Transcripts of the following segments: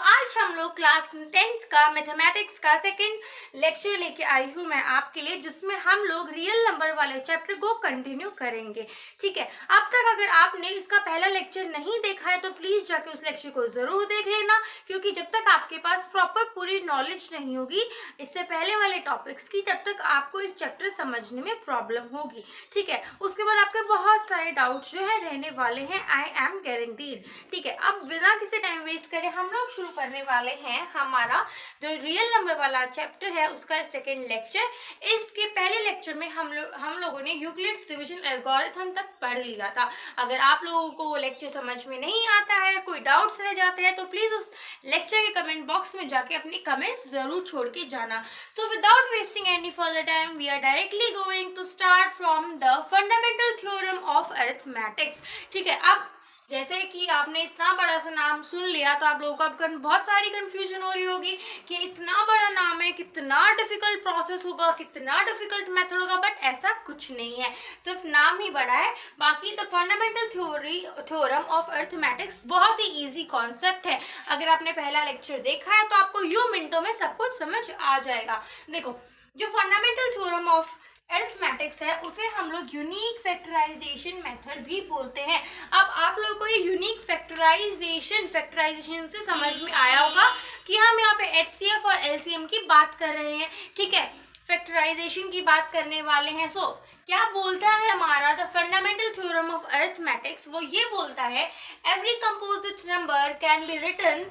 आज हम लोग क्लास 10th का मैथमेटिक्स का सेकंड लेक्चर लेके आई हूँ मैं आपके लिए, जिसमें हम लोग रियल नंबर वाले चैप्टर को कंटिन्यू करेंगे। ठीक है, अब तक अगर आपने इसका पहला लेक्चर नहीं देखा है तो प्लीज जाके उस लेक्चर को जरूर देख लेना, क्योंकि जब तक आपके पास प्रॉपर पूरी नॉलेज नहीं होगी इससे पहले वाले टॉपिक्स की, तब तक आपको इस चैप्टर समझने में प्रॉब्लम होगी। ठीक है, उसके बाद आपके बहुत सारे डाउट्स जो है रहने वाले हैं, आई एम गारंटीड। ठीक है, अब बिना किसी टाइम वेस्ट करे हम लोग शुरू करने वाले हैं हमारा जो रियल नंबर वाला चैप्टर है उसका सेकंड लेक्चर। इसके पहले लेक्चर में हम लोगों ने यूक्लिड्स डिवीजन एल्गोरिथम तक पढ़ लिया था। अगर आप लोगों को वो लेक्चर समझ में नहीं आता है, कोई डाउट्स रह जाते हैं, तो प्लीज उस लेक्चर के कमेंट बॉक्स में जाके अपनी कमेंट्स जरूर छोड़ के जाना। So without wasting any further time we are directly going to start from the fundamental theorem of arithmetics. ठीक है, अब जैसे कि आपने इतना बड़ा सा नाम सुन लिया तो आप लोगों को अब बहुत सारी कंफ्यूजन हो रही होगी कि इतना बड़ा नाम है, कितना डिफिकल्ट प्रोसेस होगा, कितना डिफिकल्ट मेथड होगा, बट ऐसा कुछ नहीं है, सिर्फ नाम ही बड़ा है। बाकी the fundamental theorem of arithmetics बहुत ही इजी कॉन्सेप्ट है। अगर आपने पहला लेक्चर देखा है तो आपको यूं मिनटों में सब कुछ समझ आ जाएगा। देखो, जो फंडामेंटल थ्योरम ऑफ अरिथमेटिक्स है उसे हम लोग यूनिक फैक्टराइजेशन मेथड भी बोलते हैं। अब आप लोगों को ये यूनिक फैक्टराइजेशन से समझ में आया होगा कि हम यहाँ पे एचसीएफ और एलसीएम की बात कर रहे हैं। ठीक है, फैक्टराइजेशन की बात करने वाले हैं। सो क्या बोलता है हमारा the fundamental theorem of arithmetics? वो ये बोलता है every composite number can be written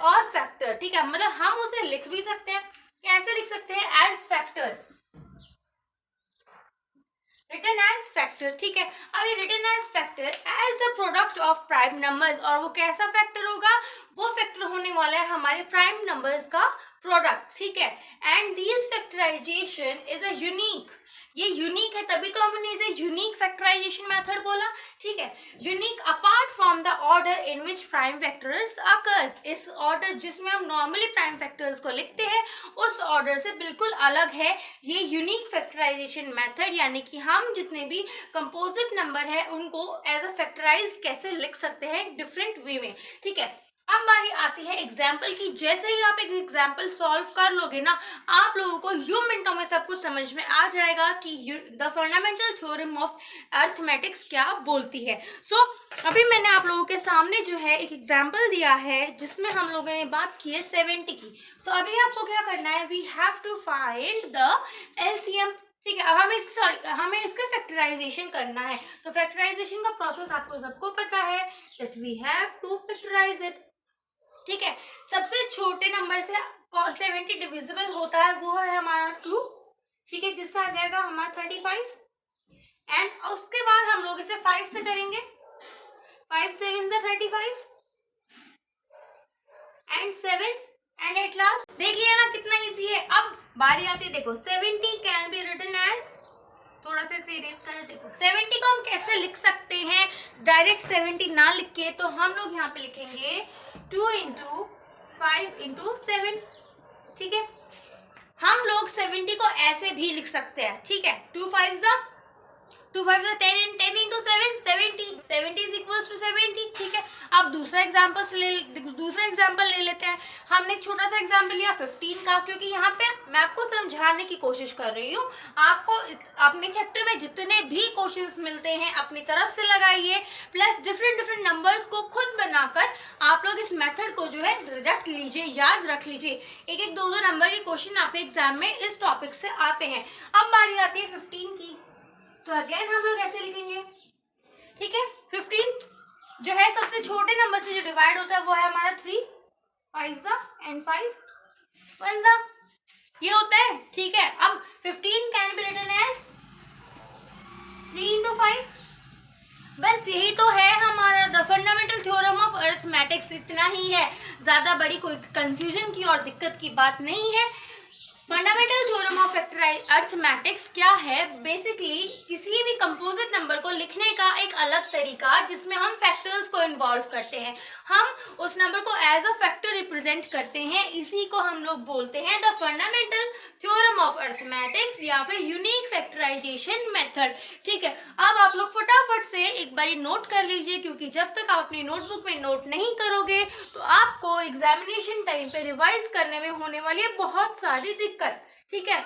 और फैक्टर। ठीक है, मतलब हम उसे लिख भी सकते हैं, कैसे लिख सकते हैं? As factor, written as factor. ठीक है, अब ये written as factor as the product of prime numbers, और वो कैसा फैक्टर होगा? वो फैक्टर होने वाला है हमारे प्राइम नंबर्स का प्रोडक्ट। ठीक है, and this factorization is a unique, ये यूनिक है तभी तो हमने इसे यूनिक फैक्टराइजेशन मेथड बोला। ठीक है, unique apart from the order in which prime factors occurs, इस ऑर्डर जिसमें हम नॉर्मली प्राइम फैक्टर्स को लिखते हैं उस ऑर्डर से बिल्कुल अलग है ये यूनिक फैक्टराइजेशन मेथड। यानी कि हम जितने भी कंपोजिट नंबर है उनको एज अ फैक्टराइज कैसे लिख सकते हैं डिफरेंट वे में। ठीक है, अब बारी आती है एग्जाम्पल की। जैसे ही आप एक एग्जाम्पल सॉल्व कर लोगे ना, आप लोगों को यूं मिनटों में सब कुछ समझ में आ जाएगा कि the fundamental theorem of arithmetics क्या बोलती है। सो अभी मैंने आप लोगों के सामने जो है एक एग्जाम्पल दिया है जिसमें हम लोगों ने बात की है 70 की। सो अभी आपको क्या करना है? We have to find the LCM. ठीक है, अब हमें इसका फैक्टराइजेशन करना है। तो फैक्टराइजेशन का प्रोसेस आपको सबको पता है, that we have to factorize it. ठीक है, सबसे छोटे नंबर से 70 डिविजिबल होता है, वो है हमारा 2। ठीक है, जिससे आ जाएगा हमारा 35, एंड उसके बाद हम लोग इसे 5 से करेंगे, 5 7 से 35 एंड 7 एंड एट लास्ट। देख लिया ना कितना इजी है। अब बारी आती है, देखो 70 कैन बी रिटन एज, थोड़ा सा सीरीज कर, देखो 70 को हम कैसे लिख सकते हैं? डायरेक्ट 70 ना लिख के तो हम लोग यहाँ पे लिखेंगे 2 इंटू 5 इंटू 7। ठीक है, हम लोग 70 को ऐसे भी लिख सकते हैं। ठीक है, 2 5 10 10 इंटू 7 70 इज इक्वल्स टू 70। ठीक है, अब दूसरा एग्जाम्पल ले लेते हैं। हमने एक छोटा सा एग्जाम्पल लिया 15 का, क्योंकि यहाँ पे मैं आपको समझाने की कोशिश कर रही हूँ। आपको अपने चैप्टर में जितने भी क्वेश्चंस मिलते हैं अपनी तरफ से लगाइए, प्लस डिफरेंट नंबर्स को खुद बनाकर आप लोग इस मेथड को जो है रट लीजिए, याद रख लीजिए। एक एक दो नंबर के क्वेश्चन आपके एग्जाम में इस टॉपिक से आते हैं। अब बारी आती है 15 की। सो अगेन हम लोग ऐसे लिखेंगे। ठीक है, 15 जो है सबसे छोटे नंबर से जो डिवाइड होता है वो है हमारा 3 5 एंड 5 1 ये होता है। ठीक है, अब 15 can be written as 3 into 5। बस यही तो है हमारा the fundamental theorem of arithmetics. इतना ही है, ज्यादा बड़ी कोई कंफ्यूजन की और दिक्कत की बात नहीं है। फंडामेंटल थ्योरम ऑफ अर्थमेटिक्स क्या है? बेसिकली किसी भी कंपोजिट नंबर को लिखने का एक अलग तरीका जिसमें हम फैक्टर्स को इन्वॉल्व करते हैं, हम उस नंबर को एज अ फैक्टर रिप्रेजेंट करते हैं, इसी को हम लोग बोलते हैं the fundamental theorem of arithmetics या फिर यूनिक फैक्टराइजेशन मेथड। ठीक है, अब आप लोग फटाफट से एक बारी नोट कर लीजिए, क्योंकि जब तक आप अपनी नोटबुक में नोट नहीं करोगे तो आपको एग्जामिनेशन टाइम पे रिवाइज करने में होने वाली है बहुत सारी दिक्कत। ठीक है,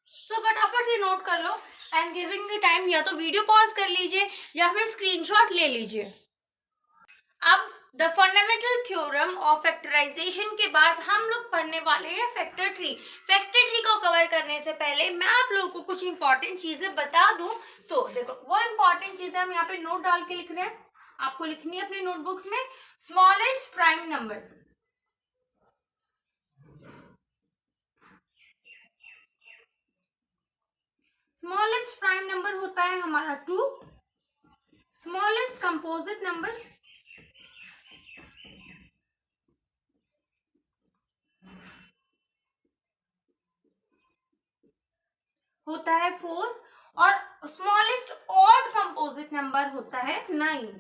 सो फटाफट से नोट कर लो। I am giving the time, या तो वीडियो पॉज कर लीजिए या फिर स्क्रीनशॉट ले लीजिए। अब the fundamental theorem of factorization के बाद हम लोग पढ़ने वाले हैं फैक्टर ट्री। फैक्टर ट्री को कवर करने से पहले मैं आप लोगों को कुछ इंपॉर्टेंट चीजें बता दूं। सो देखो, वो इंपॉर्टेंट चीजें हम यहाँ पे नोट डाल के लिख रहे हैं, आपको लिखनी है अपने नोटबुक्स में। Smallest prime number, smallest prime number होता है हमारा 2। स्मॉलेस्ट कंपोजिट नंबर होता है 4 और स्मॉलेस्ट ऑड कंपोजिट नंबर होता है 9।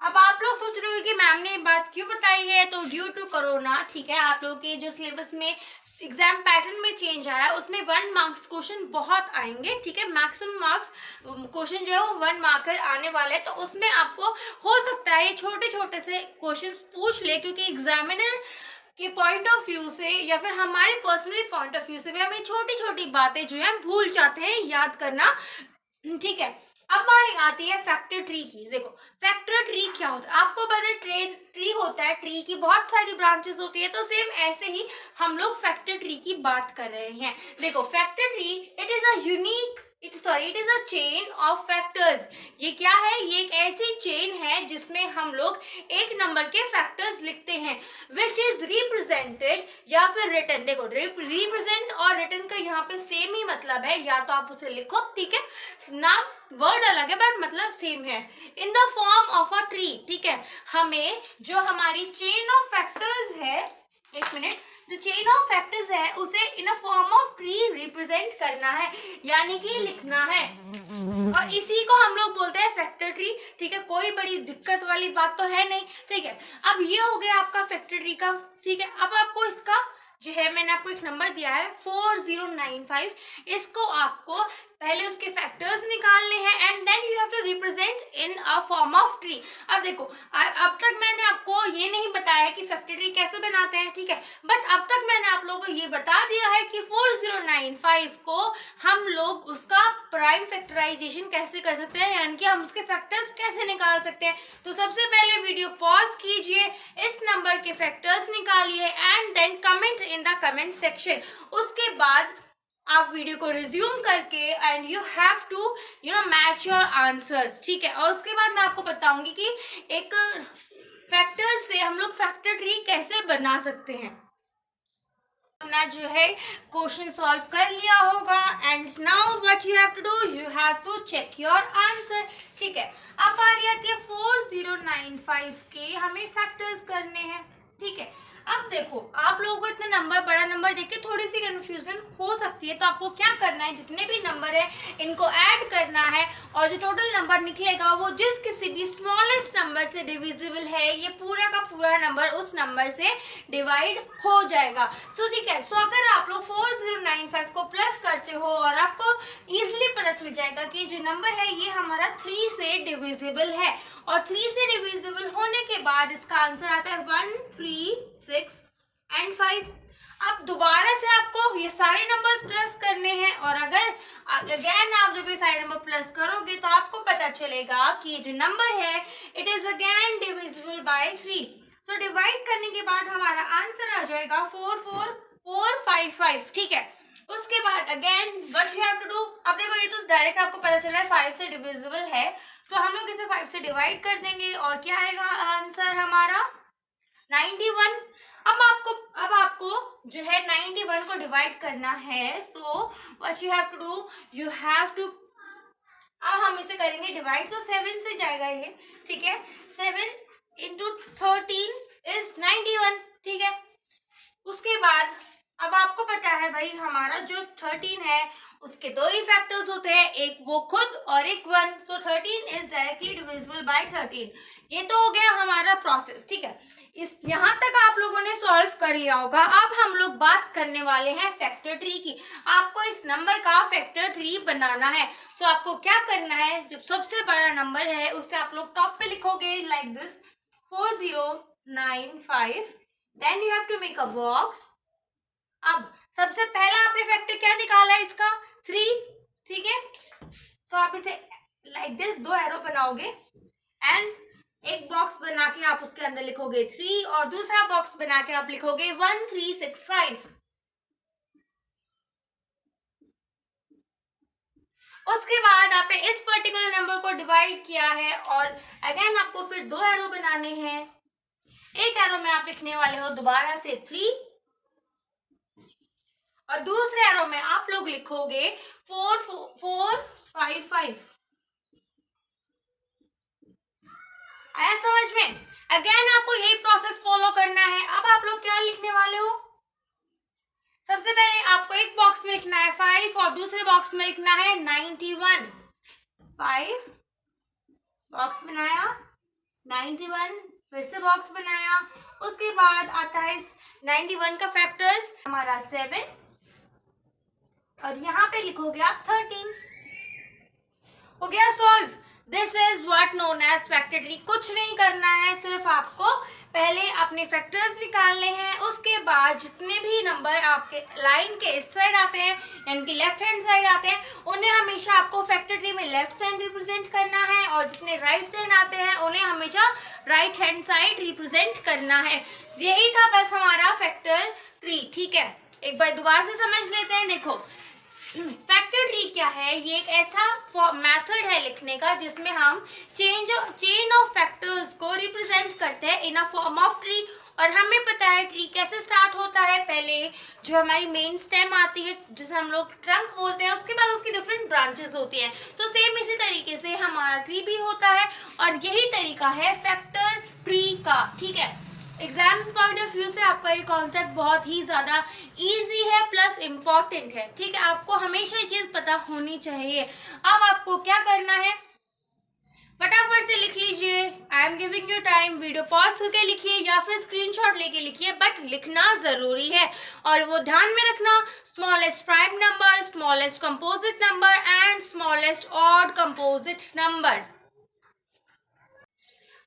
अब आप लोग सोच रहे हो कि मैम ने बात क्यों बताई है, तो ड्यू टू कोरोना, ठीक है, आप लोगों के जो सिलेबस में एग्जाम पैटर्न में चेंज आया उसमें 1 मार्क्स क्वेश्चन बहुत आएंगे। ठीक है, मैक्सिमम मार्क्स क्वेश्चन जो है वो 1 मार्कर आने वाले हैं, तो उसमें आपको हो सकता है छोटे छोटे से क्वेश्चंस पूछ ले, क्योंकि एग्जामिनर के पॉइंट ऑफ व्यू से या फिर हमारे पर्सनली पॉइंट ऑफ व्यू से भी हम छोटी छोटी बातें जो है भूल जाते हैं याद करना। ठीक है, अब बारी आती है फैक्टर ट्री की। देखो, फैक्टर ट्री क्या होता है, आपको पता है ट्री होता है, ट्री की बहुत सारी ब्रांचेस होती है, तो सेम ऐसे ही हम लोग फैक्टर ट्री की बात कर रहे हैं। देखो, factor tree it is a unique it is a chain of factors. ये क्या है? ये एक ऐसी चेन है जिसमें हम लोग एक नंबर के फैक्टर्स लिखते हैं, विच इज रिप्रेजेंटेड या फिर रिटन। देखो, रिप्रेजेंट और रिटन का यहाँ पे सेम ही मतलब है, या तो आप उसे लिखो, ठीक है, नाम वर्ड अलग है बट मतलब सेम है, in the form of a tree. ठीक है, हमें जो हमारी चेन ऑफ फैक्टर्स है, एक मिनट, जो चेन ऑफ फैक्टर्स है उसे in a form of tree represent करना है, यानी कि लिखना है, और इसी को हम लोग बोलते हैं फैक्टर ट्री। ठीक है, कोई बड़ी दिक्कत वाली बात तो है नहीं। ठीक है, अब ये हो गया आपका फैक्टर ट्री का। ठीक है, अब आपको इसका जो है, मैंने आपको एक नंबर दिया है 4095, इसको आपको पहले उसके फैक्टर्स निकालने हैं and then you have to represent in a form of tree. अब देखो, अब तक मैंने आपको ये नहीं बताया कि फैक्टर ट्री कैसे बनाते हैं, ठीक है, बट अब तक मैंने आप लोगों को ये बता दिया है कि 4095 को हम लोग उसका प्राइम फैक्टराइजेशन कैसे कर सकते हैं, यानी कि हम उसके फैक्टर्स कैसे निकाल सकते हैं। तो सबसे पहले वीडियो पॉज कीजिए, इस नंबर के फैक्टर्स निकालिए and then comment in the comment section. उसके बाद आप वीडियो को रिज्यूम करके and you have to match your answers. ठीक है, और उसके बाद मैं आपको बताऊंगी कि एक फैक्टर से हम लोग फैक्टर ट्री कैसे बना सकते हैं। अपना जो है क्वेश्चन सॉल्व कर लिया होगा and now what you have to do, you have to check your answer. ठीक है, अब आ रही आती है 4095 के हमें फैक्टर्स करने हैं। ठीक है, अब देखो, आप लोगों को इतना नंबर, बड़ा नंबर देख के थोड़ी सी कंफ्यूजन हो सकती है, तो आपको क्या करना है, जितने भी नंबर है इनको ऐड करना है और जो टोटल नंबर निकलेगा वो जिस किसी भी स्मॉलेस्ट नंबर से डिविजिबल है, ये पूरा का पूरा नंबर उस नंबर से डिवाइड हो जाएगा। सो ठीक है, सो अगर आप लोग 4095 को प्लस करते हो और आपको इजिली पता चल जाएगा कि जो नंबर है ये हमारा 3 से डिविजिबल है, और 3 से डिविजिबल होने के बाद इसका आंसर आता है 1, 3, 6 एंड 5। अब दोबारा से आपको ये सारे नंबर्स प्लस करने हैं, और अगर अगेन आप जब ये सारे नंबर प्लस करोगे तो आपको पता चलेगा कि ये जो नंबर है it is again divisible by 3। So divide करने के बाद हमारा आंसर आ जाएगा 44455। ठीक है, उसके बाद again what you have to do, अब देखो ये तो डायरेक्ट आपको पता चला है 5 से डिविजिबल है, तो हम लोग इसे 5 से डिवाइड कर देंगे और क्या आएगा आंसर हमारा 91। अब आपको जो है 91 को डिवाइड करना है. So what you have to do, you have to, अब हम इसे करेंगे डिवाइड. सो 7 से जाएगा ये, ठीक है. 7 इंटू 13 इज 91, ठीक है. उसके बाद अब आपको पता है भाई हमारा जो 13 है उसके दो ही फैक्टर्स होते हैं, एक वो खुद और एक 1. सो 13 इज डायरेक्टली डिविजिबल बाय 13. ये तो हो गया हमारा प्रोसेस, ठीक है. इस यहाँ तक आप लोगों ने सॉल्व कर लिया होगा. अब हम लोग बात करने वाले हैं फैक्टर ट्री की. आपको इस नंबर का फैक्टर ट्री बनाना है. सो आपको क्या करना है, जब सबसे बड़ा नंबर है उससे आप लोग टॉप पे लिखोगे like this 4095. Then you have to make a box. अब सबसे पहला आपने फैक्टर क्या निकाला है इसका, 3, ठीक है. सो आप इसे लाइक दिस 2 एरो बनाओगे एंड एक बॉक्स बना के आप उसके अंदर लिखोगे 3 और दूसरा बॉक्स बना के आप लिखोगे 1365. उसके बाद आपने इस पर्टिकुलर नंबर को डिवाइड किया है और अगेन आपको फिर 2 एरो बनाने हैं. एक एरो में आप लिखने वाले हो दोबारा से 3 और दूसरे एरो में आप लोग लिखोगे 4455. आया समझ में? अगेन आपको यही प्रोसेस फॉलो करना है. अब आप लोग क्या लिखने वाले हो, सबसे पहले आपको एक बॉक्स में लिखना है 5 और दूसरे बॉक्स में लिखना है 91. 5 बॉक्स बनाया, 91 फिर से बॉक्स बनाया. उसके बाद आता है 91 का फैक्टर्स हमारा 7 और यहाँ पे लिखोगे आप 13. हो गया solve. This is what known age factor tree. कुछ नहीं करना है, सिर्फ आपको पहले अपने फैक्टर्स निकालने हैं. उसके बाद जितने भी नंबर आपके लाइन के इस साइड आते हैं यानी कि लेफ्ट हैंड साइड आते हैं उन्हें हमेशा आपको फैक्टर ट्री में लेफ्ट साइड रिप्रेजेंट करना है और जितने राइट साइड आते हैं उन्हें हमेशा राइट हैंड साइड रिप्रेजेंट करना है. यही था बस हमारा फैक्टर ट्री, ठीक है. एक बार दोबारा से समझ लेते हैं. देखो फैक्टर ट्री क्या है, ये एक ऐसा मेथड है लिखने का जिसमें हम चेन ऑफ फैक्टर्स को रिप्रेजेंट करते हैं इन अ फॉर्म ऑफ ट्री. और हमें पता है ट्री कैसे स्टार्ट होता है, पहले जो हमारी मेन स्टेम आती है जिसे हम लोग ट्रंक बोलते हैं, उसके बाद उसकी डिफरेंट ब्रांचेस होती हैं. तो सेम इसी तरीके से हमारा ट्री भी होता है और यही तरीका है फैक्टर ट्री का, ठीक है. एग्जाम पॉइंट ऑफ व्यू से आपका ये कॉन्सेप्ट बहुत ही ज़्यादा इजी है प्लस इम्पॉर्टेंट है, ठीक है. आपको हमेशा ये चीज़ पता होनी चाहिए. अब आपको क्या करना है, फटाफट से लिख लीजिए. आई am giving you time. Video pause करके लिखिए या फिर स्क्रीनशॉट लेके लिखिए, बट लिखना ज़रूरी है. और वो ध्यान में रखना, smallest prime number, smallest composite number and smallest odd composite number.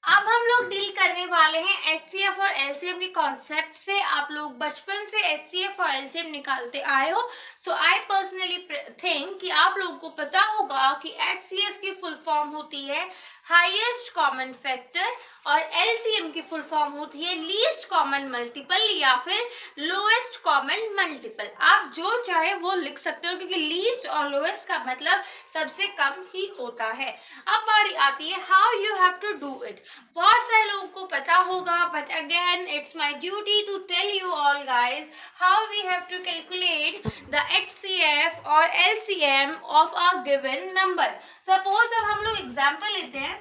अब हम लोग डील करने वाले हैं एचसीएफ और एलसीएम के कॉन्सेप्ट से. आप लोग बचपन से एचसीएफ और एलसीएम निकालते आए हो. सो आई पर्सनली थिंक कि आप लोगों को पता होगा कि एचसीएफ की फुल फॉर्म होती है हाईएस्ट कॉमन फैक्टर और एलसीएम की फुल फॉर्म होती है लीस्ट कॉमन मल्टीपल या फिर लोएस्ट कॉमन मल्टीपल. आप जो चाहे वो लिख सकते हो क्योंकि लीस्ट और लोएस्ट का मतलब सबसे कम ही होता है. अब बारी आती है how you have to do it. बहुत सारे लोगों को पता होगा but again it's my duty to tell you all guys how we have to calculate the HCF और LCM of a given number. Suppose अब हम लोग एग्जांपल लेते हैं,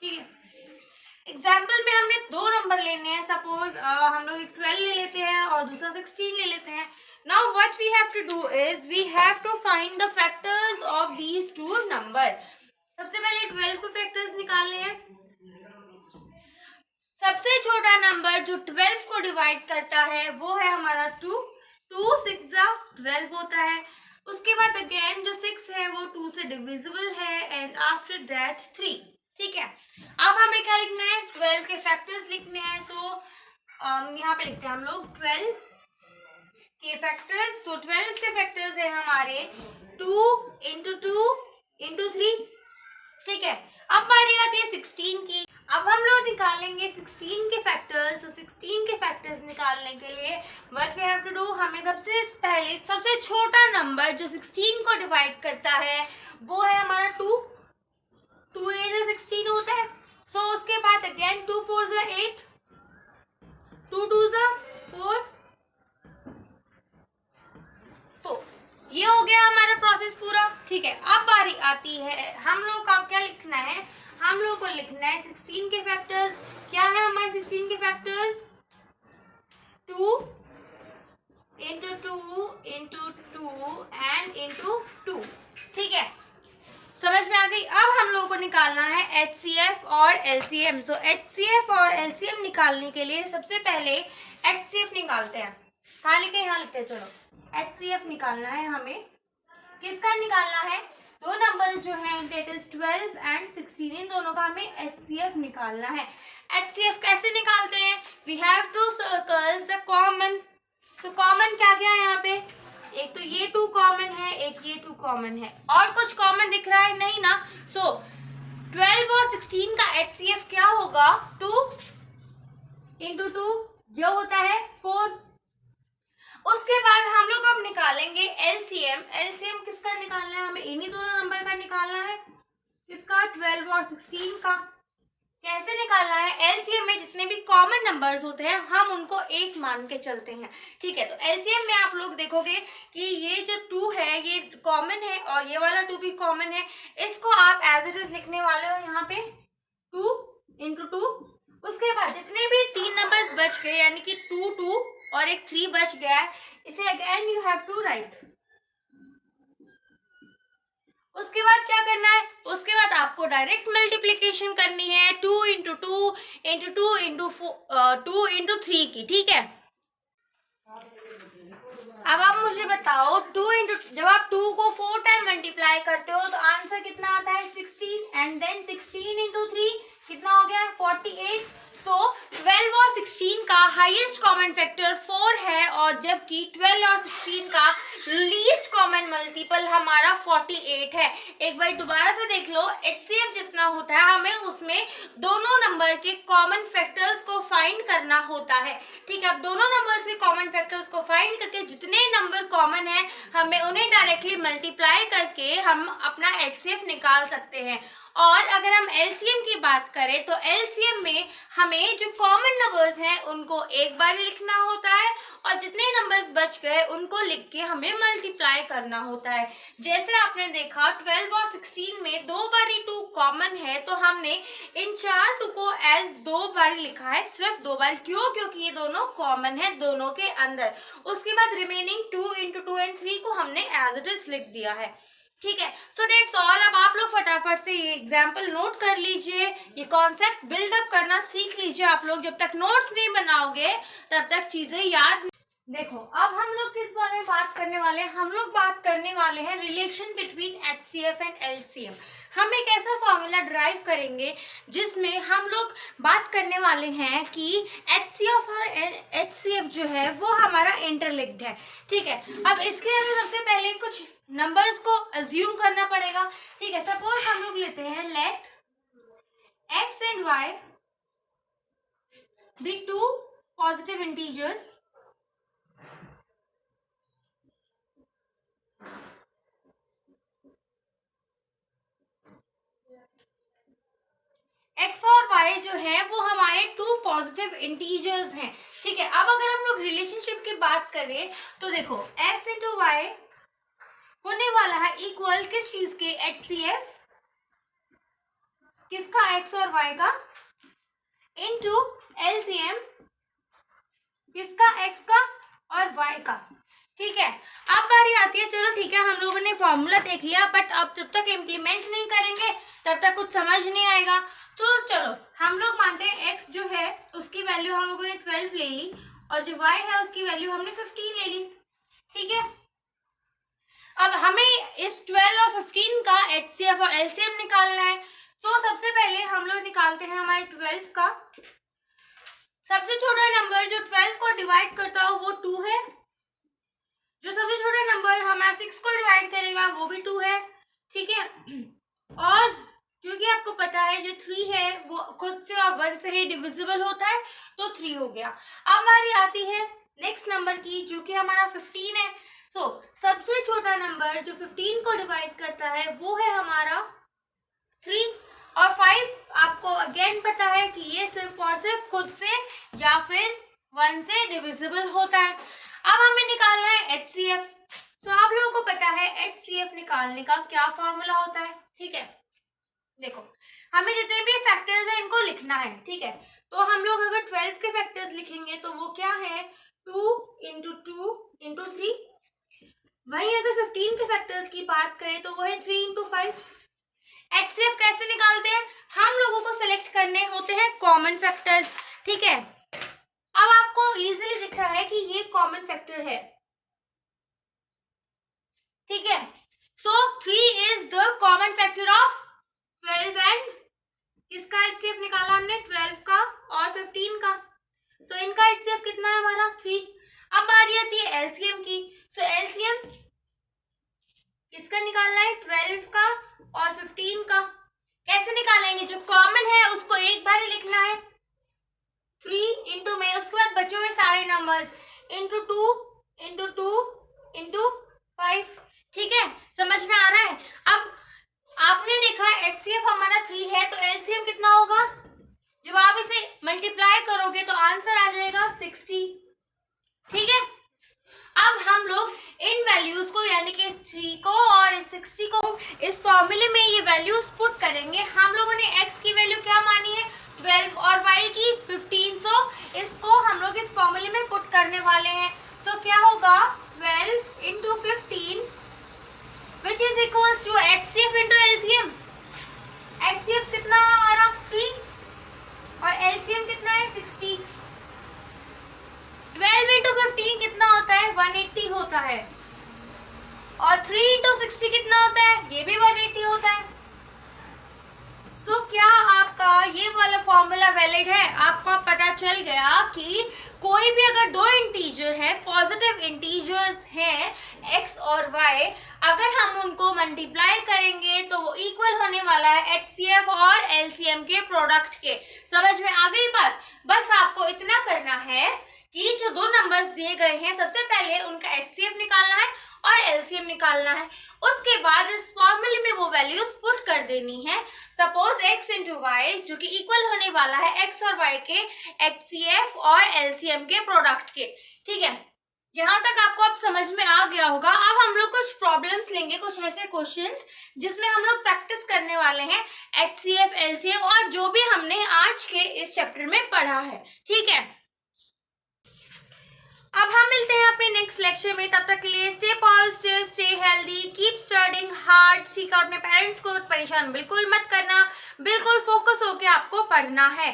ठीक है. एग्जाम्पल में हमने 2 नंबर लेने हैं. सपोज हम लोग 12 ले लेते हैं और दूसरा 16 ले लेते हैं. Now what we have to do is we have to find the factors of these 2 number. सबसे पहले 12 को फैक्टर्स निकालने हैं. सबसे छोटा नंबर जो 12 को डिवाइड करता है वो है हमारा 2. 2 6 12 होता है. उसके बाद अगेन जो 6 है वो 2 से डिविजिबल है एंड आफ्टर दैट 3, ठीक है. अब हमें क्या लिखना है, 12 के फैक्टर्स लिखने हैं. सो यहाँ पे लिखते हैं हम लोग 12 के फैक्टर्स. सो 12 के फैक्टर्स है हमारे 2 इंटू 2 इंटू 3, ठीक है. अब बारी आती है 16 की. अब हम लोग निकालेंगे 16 के फैक्टर्स. तो 16 के फैक्टर्स निकालने के लिए what we have to do, हमें सबसे पहले सबसे छोटा नंबर जो 16 को डिवाइड करता है वो है हमारा 2. 2 8 16 होता है. सो उसके बाद अगेन 2 4 जा 8, 2 2 जा 4। सो ये हो गया हमारा प्रोसेस पूरा। ठीक है, अब बारी आती है हम लोग का क्या लिखना है, हम लोग को लिखना है 16 के फैक्टर्स। क्या है हमारे 16 के factors, 2 into 2 into 2 and into 2। ठीक है, समझ में आ गई। अब हम लोगों को निकालना है HCF और LCM। सो HCF और LCM निकालने के लिए सबसे पहले HCF निकालते हैं। कहाँ लिखे, यहाँ लिखते हैं। चलो HCF निकालना है हमें। किसका निकालना है, दो नंबर्स जो हैं डेट इज 12 एंड 16, इन दोनों का हमें HCF निकालना है। HCF कैसे निकालते हैं, we have to circles the common. तो कॉमन क्या क्या है यहाँ पे, एक तो ये 2 कॉमन है, एक ये 2 कॉमन है, और कुछ कॉमन दिख रहा है नहीं ना। सो 12 और 16 का HCF क्या होगा, 2 into 2 जो होता है 4। उसके बाद हम लोग अब निकालेंगे LCM। LCM किसका निकालना है, हमें इन्हीं दोनों नंबर का निकालना है। किसका, 12 और 16 का। कैसे निकालना है, LCM में जितने भी कॉमन नंबर्स होते हैं हम उनको एक मान के चलते हैं। ठीक है, तो LCM में आप लोग देखोगे कि ये जो 2 है ये कॉमन है और ये वाला 2 भी कॉमन है। इसको आप एज इट इज लिखने वाले हो यहाँ पे 2 into 2। उसके बाद जितने भी 3 नंबर्स बच गए यानी कि 2 2 और एक 3 बच गया है, इसे again you have to write. उसके बाद क्या करना है, उसके बाद आपको डायरेक्ट मल्टीप्लिकेशन करनी है 2 into 2 into 2 into 2 into 3 की। ठीक है, अब आप मुझे बताओ 2 into, जब आप 2 को 4 टाइम मल्टीप्लाई करते हो तो आंसर कितना आता है, 16, एंड देन 16 into 3 कितना हो गया, 48। सो 12 और 16 का हाईएस्ट कॉमन फैक्टर 4 है, और जबकि 12 और 16 का लीस्ट कॉमन मल्टीपल हमारा 48 है। एक बार दोबारा से देख लो, HCF जितना होता है हमें उसमें दोनों नंबर के कॉमन फैक्टर्स को फाइंड करना होता है। ठीक है, अब दोनों नंबर्स के कॉमन फैक्टर्स को फाइंड करके जितने नंबर कॉमन है हमें उन्हें डायरेक्टली मल्टीप्लाई करके हम अपना HCF निकाल सकते हैं। और अगर हम LCM की बात करें तो LCM में हमें जो कॉमन नंबर्स हैं उनको एक बार लिखना होता है और जितने नंबर्स बच गए उनको लिख के हमें मल्टीप्लाई करना होता है। जैसे आपने देखा 12 और 16 में 2 बारी 2 कॉमन है, तो हमने इन 4 2 को एज 2 बारी लिखा है, सिर्फ 2 बार। क्यों, क्योंकि ये दोनों कॉमन है दोनों के अंदर। उसके बाद रिमेनिंग 2 into 2 and 3 को हमने एज इट इज लिख दिया है। ठीक है, सो दैट्स ऑल। अब आप लोग फटाफट से ये एग्जाम्पल नोट कर लीजिए, ये कॉन्सेप्ट बिल्डअप करना सीख लीजिए। आप लोग जब तक नोट्स नहीं बनाओगे तब तक चीजें याद। देखो अब हम लोग किस बारे में बात करने वाले हैं, हम लोग बात करने वाले हैं relation between HCF and LCM। हम एक ऐसा फॉर्मूला ड्राइव करेंगे जिसमें हम लोग बात करने वाले हैं कि HCF और HCF जो है वो हमारा इंटरलिंक्ड है। ठीक है, अब इसके लिए सबसे पहले कुछ नंबर्स को अज्यूम करना पड़ेगा। ठीक है, सपोज हम लोग लेते हैं let x and y be 2 positive integers x और y जो है वो हमारे 2 पॉजिटिव इंटीजर्स हैं। ठीक है, अब अगर हम लोग रिलेशनशिप की बात करें तो देखो x इंटू वाई होने वाला है इक्वल किस चीज के, HCF किसका, x और y का, इनटू LCM किसका, x का और y का। ठीक है, अब बारी आती है, चलो ठीक है हम लोगों ने फॉर्मूला देख लिया, बट अब जब तक इम्प्लीमेंट नहीं करेंगे तब तक कुछ समझ नहीं आएगा। तो चलो हम लोग मानते हैं x जो है उसकी वैल्यू हम लोगों ने 12 ले ली और जो y है उसकी वैल्यू हमने 15 ले ली। ठीक है, अब हमें इस 12 और 15 का HCF और LCM निकालना है। तो सबसे पहले हम लोग निकालते हैं हमारे 12 का सबसे छोटा नंबर जो 12 को डिवाइड करता हो वो 2 है, जो सबसे छोटा नंबर हमारा 6 को डिवाइड करेगा वो भी 2 है। ठीक है, और क्योंकि आपको पता है जो 3 है वो खुद से और 1 से ही डिविजिबल होता है तो 3 हो गया। अब हमारी आती है नेक्स्ट नंबर की जो कि हमारा 15 है। तो सबसे छोटा नंबर जो 15 को डिवाइड करता है वो है हमारा 3। और 5 आपको अगेन पता है कि ये सिर्फ और सिर्फ खुद से या फिर 1 से डिविजिबल होता है। अब हमें निकालना है HCF। तो आप लोगों को पता है HCF निकालने का क्या फॉर्मूला होता है, ठीक है। देखो, हमें जितने भी फैक्टर्स हैं इनको लिखना है, ठीक है। तो हम लोग अगर 12 के फैक्टर्स लिखेंगे तो वो क्या है, 2 × 2 × 3। वहीं अगर 15 के फैक्टर्स की बात करें तो वो है 3 × 5। HCF कैसे निकालते हैं, हम लोगों को सिलेक्ट करने होते हैं कॉमन फैक्टर्स, ठीक है। अब आपको इजीली दिख रहा है कि ये कॉमन फैक्टर है, ठीक है। सो 3 is the common factor of 12 and किसका HCF निकाला हमने, 12 का और 15 का। सो इनका HCF कितना है हमारा, 3। अब बारी आती है LCM की। सो LCM किसका निकालना है, 12 का और 15 का। कैसे निकालेंगे, जो कॉमन है उसको एक बार ही लिखना है, 3 इंटू में, उसके बाद बचे हुए सारे नंबर्स इंटू 2 इंटू 2 इंटू 5, ठीक है। समझ में आ रहा है। अब आपने देखा HCF हमारा 3 है तो LCM कितना होगा, जब आप इसे मल्टीप्लाई करोगे तो आंसर आ जाएगा 60, ठीक है। अब हम लोग इन वैल्यूज को यानी कि इस 3 को और इस 60 को इस फॉर्मूले में ये वैल्यूज पुट करेंगे। हम लोगों ने x की वैल्यू क्या मानी है, 12 और y की 15। सो इसको हम लोग इस फॉर्मूले में पुट करने वाले हैं। सो क्या होगा, 12 × 15 which is equals to HCF into LCM। HCF कितना है हमारा, 3 और LCM कितना है, 60। 12 into 15 कितना होता है, 180 होता है। और 3 into 60 कितना होता है, ये भी 180 होता है। सो क्या आपका ये वाला फॉर्मूला वैलिड है, आपको पता चल गया कि कोई भी अगर दो इंटीजर है, पॉजिटिव इंटीजर्स हैं x और y, अगर हम उनको मल्टीप्लाई करेंगे तो वो इक्वल होने वाला है HCF और LCM के प्रोडक्ट के। समझ में आ गई बात। बस आपको इतना करना है कि जो दो नंबर्स दिए गए हैं सबसे पहले उनका HCF निकालना है और LCM निकालना है। उसके बाद इस फॉर्मूले में वो वैल्यूज पुट कर देनी है। सपोज x × y जो कि इक्वल होने वाला है x और y के HCF और LCM के प्रोडक्ट के, ठीक है। यहाँ तक आपको अब समझ में आ गया होगा। अब हम लोग कुछ प्रॉब्लम्स लेंगे, कुछ ऐसे क्वेश्चंस जिसमें हम लोग प्रैक्टिस करने वाले हैं HCF, LCM और जो भी हमने आज के इस चैप्टर में पढ़ा है, ठीक है। अब हम मिलते हैं अपने नेक्स्ट लेक्चर में। तब तक के लिए stay positive, stay healthy, keep studying hard, ठीक है। अपने पेरेंट्स को परेशान बिल्कुल मत करना, बिल्कुल फोकस होके आपको पढ़ना है।